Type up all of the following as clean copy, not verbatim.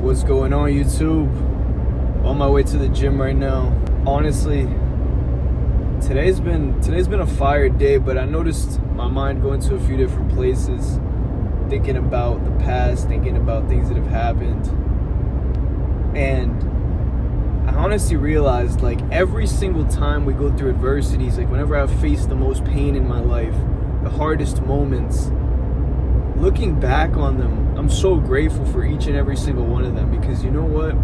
What's going on, YouTube? On my way to the gym right now. Honestly, today's been a fire day, but I noticed my mind going to a few different places, thinking about the past, thinking about things that have happened. And I honestly realized, like, every single time we go through adversities, like whenever I've faced the most pain in my life, the hardest moments, looking back on them, I'm so grateful for each and every single one of them, because you know what?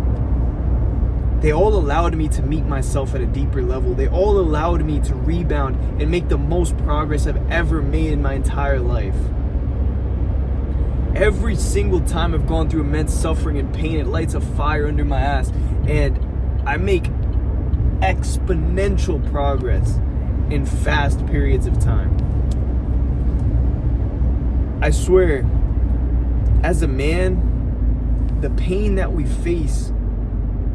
They all allowed me to meet myself at a deeper level. They all allowed me to rebound and make the most progress I've ever made in my entire life. Every single time I've gone through immense suffering and pain, it lights a fire under my ass, and I make exponential progress in fast periods of time. I swear, as a man, the pain that we face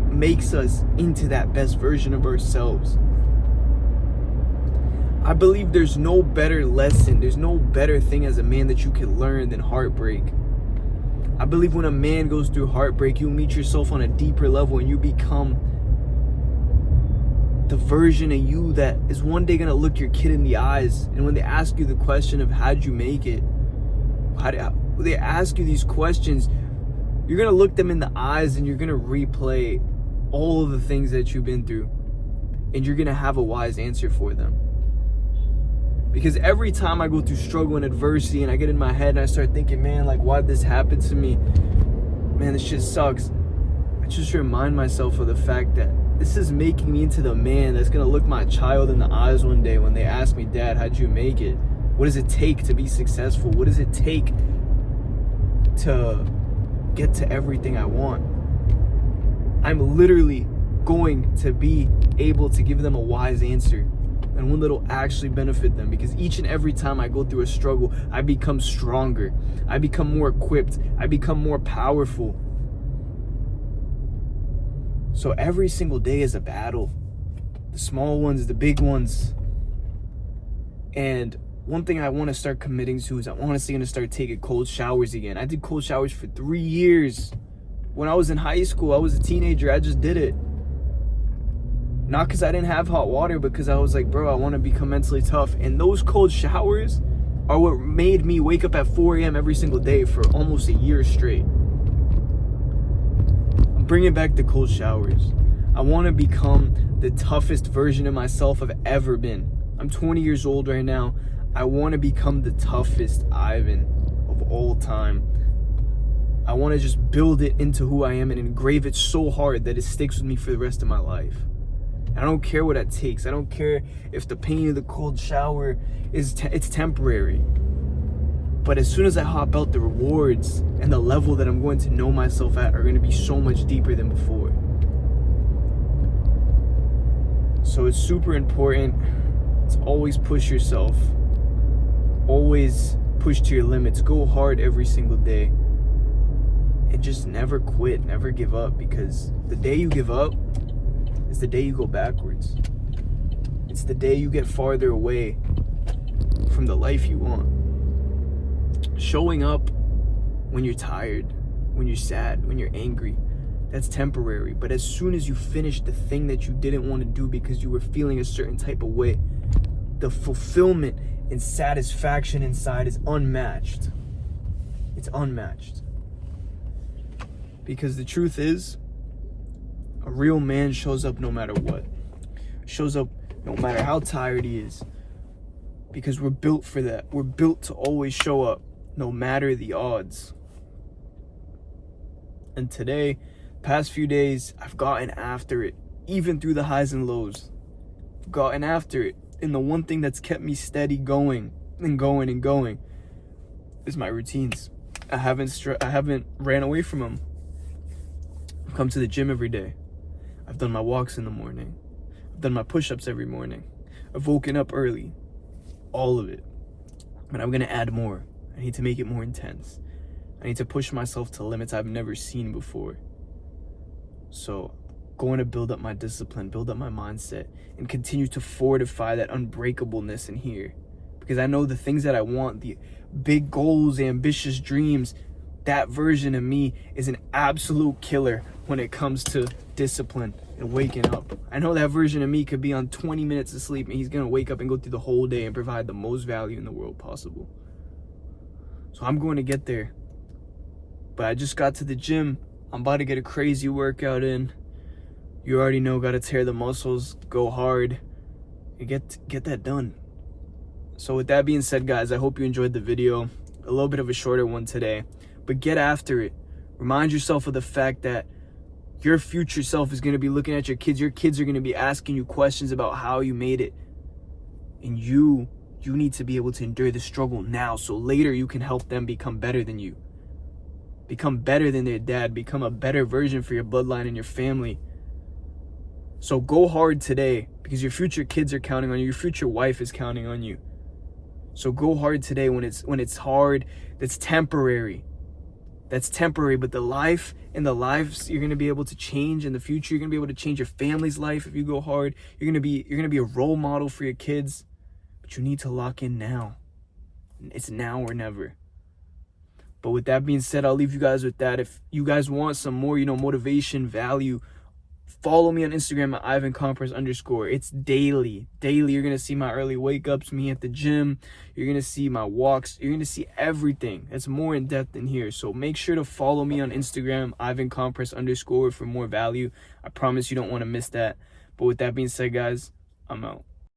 makes us into that best version of ourselves. I believe there's no better lesson, there's no better thing as a man that you can learn than heartbreak. I believe when a man goes through heartbreak, you meet yourself on a deeper level and you become the version of you that is one day gonna look your kid in the eyes, and when they ask you the question of how'd you make it, they ask you these questions, you're gonna look them in the eyes and you're gonna replay all of the things that you've been through, and you're gonna have a wise answer for them. Because every time I go through struggle and adversity and I get in my head and I start thinking, man, like, why'd this happen to me? Man, this shit sucks. I just remind myself of the fact that this is making me into the man that's gonna look my child in the eyes one day when they ask me, Dad, how'd you make it? What does it take to be successful? What does it take to get to everything I want? I'm literally going to be able to give them a wise answer, and one that'll actually benefit them, because each and every time I go through a struggle, I become stronger. I become more equipped. I become more powerful. So every single day is a battle. The small ones, the big ones. And one thing I want to start committing to is I'm honestly going to start taking cold showers again. I did cold showers for 3 years. When I was in high school, I was a teenager, I just did it. Not because I didn't have hot water, because I was like, bro, I want to become mentally tough. And those cold showers are what made me wake up at 4 a.m. every single day for almost a year straight. I'm bringing back the cold showers. I want to become the toughest version of myself I've ever been. I'm 20 years old right now. I want to become the toughest Ivan of all time. I want to just build it into who I am and engrave it so hard that it sticks with me for the rest of my life. I don't care what that takes. I don't care if the pain of the cold shower is it's temporary. But as soon as I hop out, the rewards and the level that I'm going to know myself at are going to be so much deeper than before. So it's super important to always push yourself. Always push to your limits. Go hard every single day. And just never quit, never give up, because the day you give up is the day you go backwards. It's the day you get farther away from the life you want. Showing up when you're tired, when you're sad, when you're angry, that's temporary. But as soon as you finish the thing that you didn't want to do because you were feeling a certain type of way, the fulfillment and satisfaction inside is unmatched. It's unmatched. Because the truth is, a real man shows up no matter what. Shows up no matter how tired he is. Because we're built for that. We're built to always show up no matter the odds. And today, past few days, I've gotten after it. Even through the highs and lows. I've gotten after it. And the one thing that's kept me steady going and going and going is my routines. I haven't ran away from them. I've come to the gym every day. I've done my walks in the morning. I've done my push-ups every morning. I've woken up early. All of it. But I'm going to add more. I need to make it more intense. I need to push myself to limits I've never seen before. So, going to build up my discipline, build up my mindset, and continue to fortify that unbreakableness in here. Because I know the things that I want, the big goals, ambitious dreams, that version of me is an absolute killer when it comes to discipline and waking up. I know that version of me could be on 20 minutes of sleep and he's gonna wake up and go through the whole day and provide the most value in the world possible. So I'm going to get there. But I just got to the gym. I'm about to get a crazy workout in. You already know, gotta tear the muscles, go hard, and get that done. So with that being said, guys, I hope you enjoyed the video. A little bit of a shorter one today, but get after it. Remind yourself of the fact that your future self is gonna be looking at your kids. Your kids are gonna be asking you questions about how you made it. And you need to be able to endure the struggle now, so later you can help them become better than you. Become better than their dad. Become a better version for your bloodline and your family. So go hard today, because your future kids are counting on you. Your future wife is counting on you. So go hard today when it's hard. That's temporary. That's temporary. But the life and the lives you're gonna be able to change in the future. You're gonna be able to change your family's life if you go hard. You're gonna be a role model for your kids. But you need to lock in now. It's now or never. But with that being said, I'll leave you guys with that. If you guys want some more, motivation, value, follow me on Instagram at IvanCompress_. It's daily. You're going to see my early wake ups, me at the gym. You're going to see my walks. You're going to see everything. It's more in depth in here. So make sure to follow me on Instagram, IvanCompress_ for more value. I promise you don't want to miss that. But with that being said, guys, I'm out.